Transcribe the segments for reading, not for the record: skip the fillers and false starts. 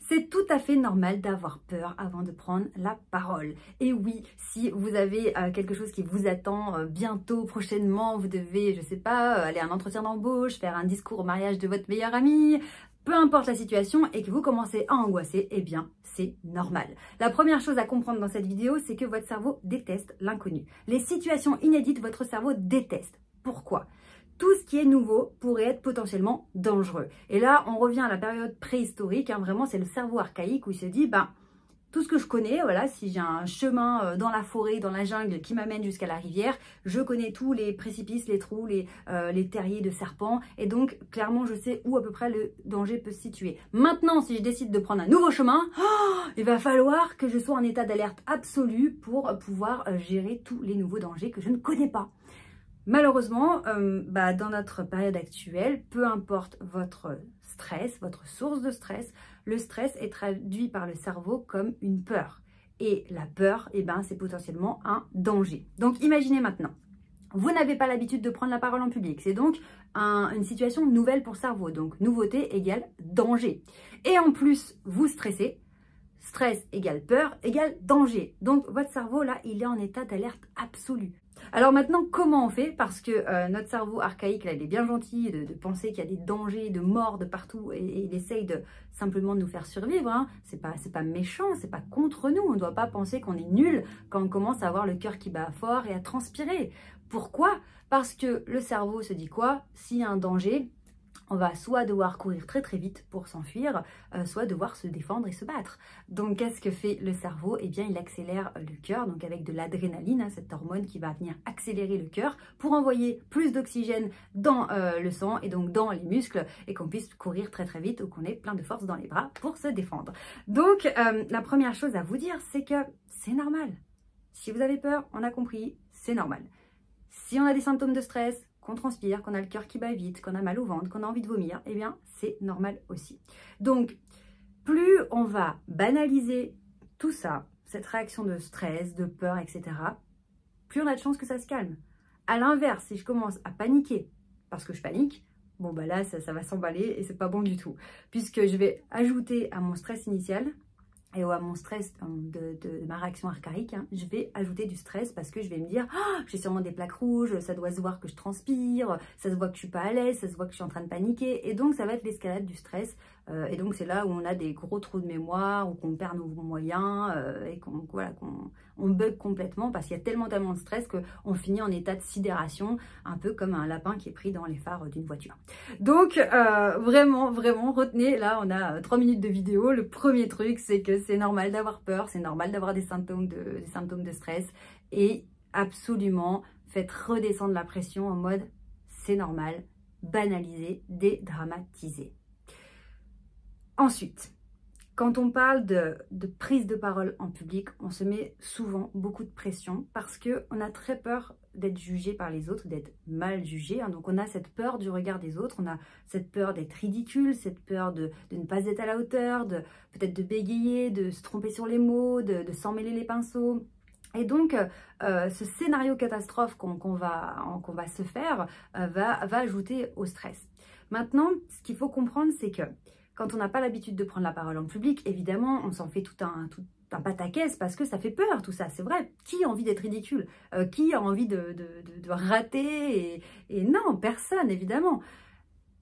C'est tout à fait normal d'avoir peur avant de prendre la parole. Et oui, si vous avez quelque chose qui vous attend bientôt, prochainement, vous devez, je sais pas, aller à un entretien d'embauche, faire un discours au mariage de votre meilleure amie, peu importe la situation et que vous commencez à angoisser, eh bien, c'est normal. La première chose à comprendre dans cette vidéo, c'est que votre cerveau déteste l'inconnu. Les situations inédites, votre cerveau déteste. Pourquoi ? Tout ce qui est nouveau pourrait être potentiellement dangereux. Et là, on revient à la période préhistorique. Vraiment, c'est le cerveau archaïque où il se dit, tout ce que je connais, voilà, si j'ai un chemin dans la forêt, dans la jungle qui m'amène jusqu'à la rivière, je connais tous les précipices, les trous, les terriers de serpents. Et donc, clairement, je sais où à peu près le danger peut se situer. Maintenant, si je décide de prendre un nouveau chemin, il va falloir que je sois en état d'alerte absolue pour pouvoir gérer tous les nouveaux dangers que je ne connais pas. Malheureusement, dans notre période actuelle, peu importe votre stress, votre source de stress, le stress est traduit par le cerveau comme une peur. Et la peur, c'est potentiellement un danger. Donc imaginez maintenant, vous n'avez pas l'habitude de prendre la parole en public. C'est donc une situation nouvelle pour le cerveau. Donc nouveauté égale danger. Et en plus, vous stressez. Stress égale peur égale danger. Donc votre cerveau, là, il est en état d'alerte absolue. Alors maintenant, comment on fait? Parce que notre cerveau archaïque, là, il est bien gentil de penser qu'il y a des dangers, de morts de partout et il essaye de simplement nous faire survivre. Hein. C'est pas méchant, c'est pas contre nous. On ne doit pas penser qu'on est nul quand on commence à avoir le cœur qui bat fort et à transpirer. Pourquoi? Parce que le cerveau se dit quoi? S'il y a un danger, on va soit devoir courir très très vite pour s'enfuir, soit devoir se défendre et se battre. Donc qu'est-ce que fait le cerveau? Eh bien il accélère le cœur, donc avec de l'adrénaline, hein, cette hormone qui va venir accélérer le cœur pour envoyer plus d'oxygène dans le sang et donc dans les muscles et qu'on puisse courir très très vite ou qu'on ait plein de force dans les bras pour se défendre. Donc la première chose à vous dire, c'est que c'est normal. Si vous avez peur, on a compris, c'est normal. Si on a des symptômes de stress, qu'on transpire, qu'on a le cœur qui bat vite, qu'on a mal au ventre, qu'on a envie de vomir, eh bien, c'est normal aussi. Donc, plus on va banaliser tout ça, cette réaction de stress, de peur, etc., plus on a de chances que ça se calme. À l'inverse, si je commence à paniquer parce que je panique, bon, là, ça va s'emballer et c'est pas bon du tout. Puisque je vais ajouter à mon stress initial et à mon stress de ma réaction archaïque, hein, je vais ajouter du stress parce que je vais me dire j'ai sûrement des plaques rouges, ça doit se voir que je transpire, ça se voit que je suis pas à l'aise, ça se voit que je suis en train de paniquer. Et donc, ça va être l'escalade du stress. Et donc, c'est là où on a des gros trous de mémoire, où qu'on perd nos moyens et qu'on bug complètement parce qu'il y a tellement de stress qu'on finit en état de sidération, un peu comme un lapin qui est pris dans les phares d'une voiture. Donc, vraiment, retenez, là, on a 3 minutes de vidéo. Le premier truc, c'est que c'est normal d'avoir peur, c'est normal d'avoir des symptômes de stress et absolument, faites redescendre la pression en mode c'est normal, banaliser, dédramatiser. Ensuite, quand on parle de prise de parole en public, on se met souvent beaucoup de pression parce qu'on a très peur d'être jugé par les autres, d'être mal jugé. Hein. Donc on a cette peur du regard des autres, on a cette peur d'être ridicule, cette peur de ne pas être à la hauteur, peut-être de bégayer, de se tromper sur les mots, de s'en mêler les pinceaux. Et donc, ce scénario catastrophe qu'on va se faire va ajouter au stress. Maintenant, ce qu'il faut comprendre, c'est que quand on n'a pas l'habitude de prendre la parole en public, évidemment, on s'en fait tout un pataquès parce que ça fait peur tout ça, c'est vrai. Qui a envie d'être ridicule? Qui a envie de rater et non, personne, évidemment.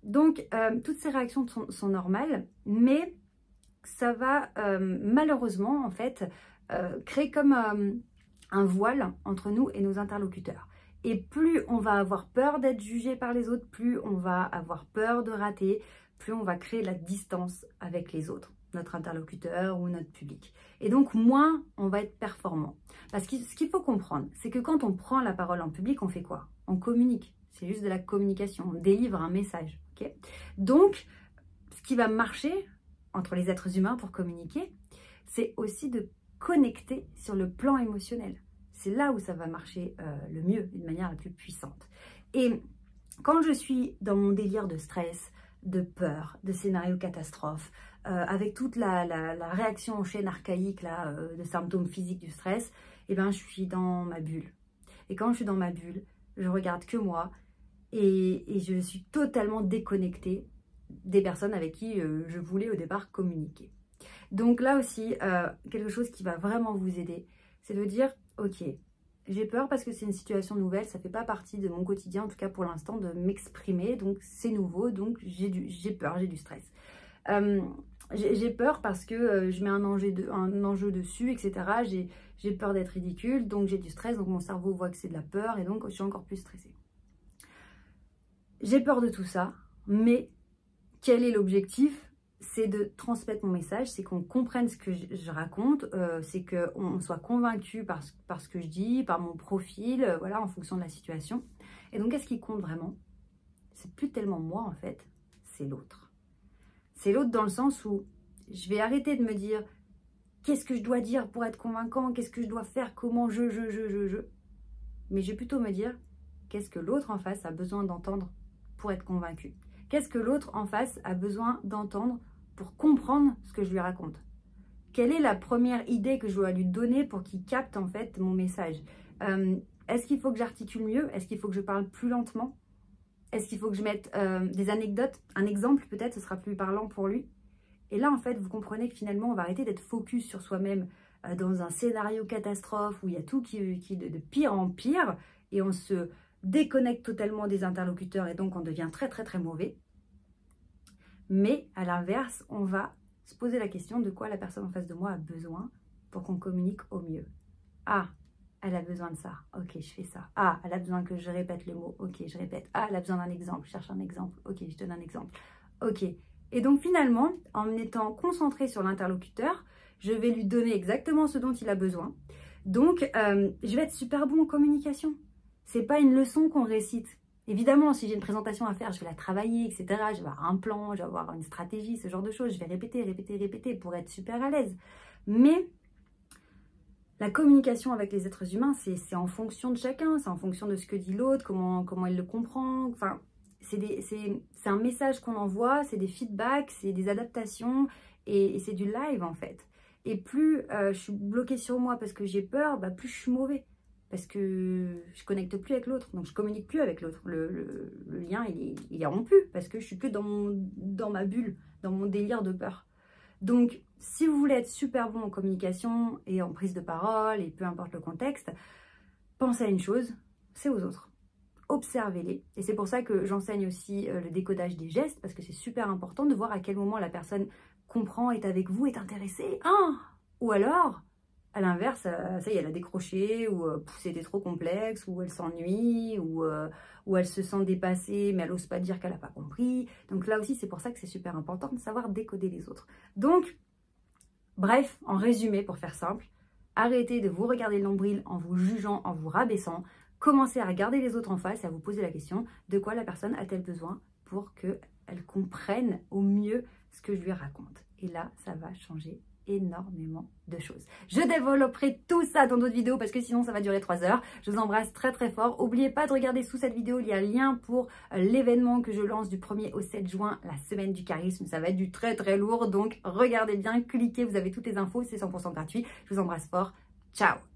Donc, toutes ces réactions sont normales, mais ça va malheureusement, en fait, créer comme un voile entre nous et nos interlocuteurs. Et plus on va avoir peur d'être jugé par les autres, plus on va avoir peur de rater, plus on va créer la distance avec les autres, notre interlocuteur ou notre public. Et donc, moins on va être performant. Parce que ce qu'il faut comprendre, c'est que quand on prend la parole en public, on fait quoi? On communique. C'est juste de la communication. On délivre un message. Okay? Donc, ce qui va marcher entre les êtres humains pour communiquer, c'est aussi de connecter sur le plan émotionnel. C'est là où ça va marcher le mieux, d'une manière la plus puissante. Et quand je suis dans mon délire de stress, de peur, de scénario catastrophe, avec toute la réaction en chaîne archaïque là, de symptômes physiques du stress, eh ben, je suis dans ma bulle. Et quand je suis dans ma bulle, je regarde que moi et je suis totalement déconnectée des personnes avec qui je voulais au départ communiquer. Donc là aussi, quelque chose qui va vraiment vous aider, c'est de dire, ok, j'ai peur parce que c'est une situation nouvelle, ça ne fait pas partie de mon quotidien, en tout cas pour l'instant, de m'exprimer, donc c'est nouveau, donc j'ai peur, j'ai du stress. J'ai peur parce que je mets un enjeu dessus, etc. J'ai peur d'être ridicule, donc j'ai du stress, donc mon cerveau voit que c'est de la peur, et donc je suis encore plus stressée. J'ai peur de tout ça, mais quel est l'objectif? C'est de transmettre mon message, c'est qu'on comprenne ce que je raconte, c'est qu'on soit convaincu par ce que je dis, par mon profil, voilà, en fonction de la situation. Et donc, qu'est-ce qui compte vraiment? C'est plus tellement moi, en fait, c'est l'autre. C'est l'autre dans le sens où je vais arrêter de me dire qu'est-ce que je dois dire pour être convaincant, qu'est-ce que je dois faire, comment mais je vais plutôt me dire qu'est-ce que l'autre en face a besoin d'entendre pour être convaincu. Qu'est-ce que l'autre en face a besoin d'entendre pour comprendre ce que je lui raconte? Quelle est la première idée que je dois lui donner pour qu'il capte en fait mon message? Est-ce qu'il faut que j'articule mieux? Est-ce qu'il faut que je parle plus lentement? Est-ce qu'il faut que je mette des anecdotes? Un exemple peut-être, ce sera plus parlant pour lui. Et là en fait, vous comprenez que finalement, on va arrêter d'être focus sur soi-même dans un scénario catastrophe où il y a tout qui de pire en pire et on se déconnecte totalement des interlocuteurs et donc on devient très très très mauvais. Mais à l'inverse, on va se poser la question de quoi la personne en face de moi a besoin pour qu'on communique au mieux. Ah, elle a besoin de ça. Ok, je fais ça. Ah, elle a besoin que je répète le mot. Ok, je répète. Ah, elle a besoin d'un exemple. Je cherche un exemple. Ok, je donne un exemple. Ok. Et donc finalement, en étant concentré sur l'interlocuteur, je vais lui donner exactement ce dont il a besoin. Donc, je vais être super bon en communication. C'est pas une leçon qu'on récite. Évidemment, si j'ai une présentation à faire, je vais la travailler, etc. Je vais avoir un plan, je vais avoir une stratégie, ce genre de choses. Je vais répéter pour être super à l'aise. Mais la communication avec les êtres humains, c'est en fonction de chacun. C'est en fonction de ce que dit l'autre, comment il le comprend. Enfin, c'est un message qu'on envoie, c'est des feedbacks, c'est des adaptations et c'est du live en fait. Et plus je suis bloquée sur moi parce que j'ai peur, bah, plus je suis mauvais. Parce que je connecte plus avec l'autre, donc je communique plus avec l'autre. Le lien, il est rompu parce que je suis plus dans ma bulle, dans mon délire de peur. Donc, si vous voulez être super bon en communication et en prise de parole, et peu importe le contexte, pensez à une chose, c'est aux autres. Observez-les. Et c'est pour ça que j'enseigne aussi le décodage des gestes, parce que c'est super important de voir à quel moment la personne comprend, est avec vous, est intéressée. Ah, ou alors, à l'inverse, ça y est, elle a décroché, ou c'était trop complexe, ou elle s'ennuie, ou elle se sent dépassée, mais elle n'ose pas dire qu'elle n'a pas compris. Donc là aussi, c'est pour ça que c'est super important de savoir décoder les autres. Donc, bref, en résumé, pour faire simple, arrêtez de vous regarder le nombril en vous jugeant, en vous rabaissant. Commencez à regarder les autres en face et à vous poser la question de quoi la personne a-t-elle besoin pour qu'elle comprenne au mieux ce que je lui raconte. Et là, ça va changer énormément de choses. Je développerai tout ça dans d'autres vidéos parce que sinon ça va durer 3 heures. Je vous embrasse très très fort. N'oubliez pas de regarder sous cette vidéo, il y a un lien pour l'événement que je lance du 1er au 7 juin, la semaine du charisme. Ça va être du très très lourd, donc regardez bien, cliquez, vous avez toutes les infos, c'est 100% gratuit. Je vous embrasse fort. Ciao!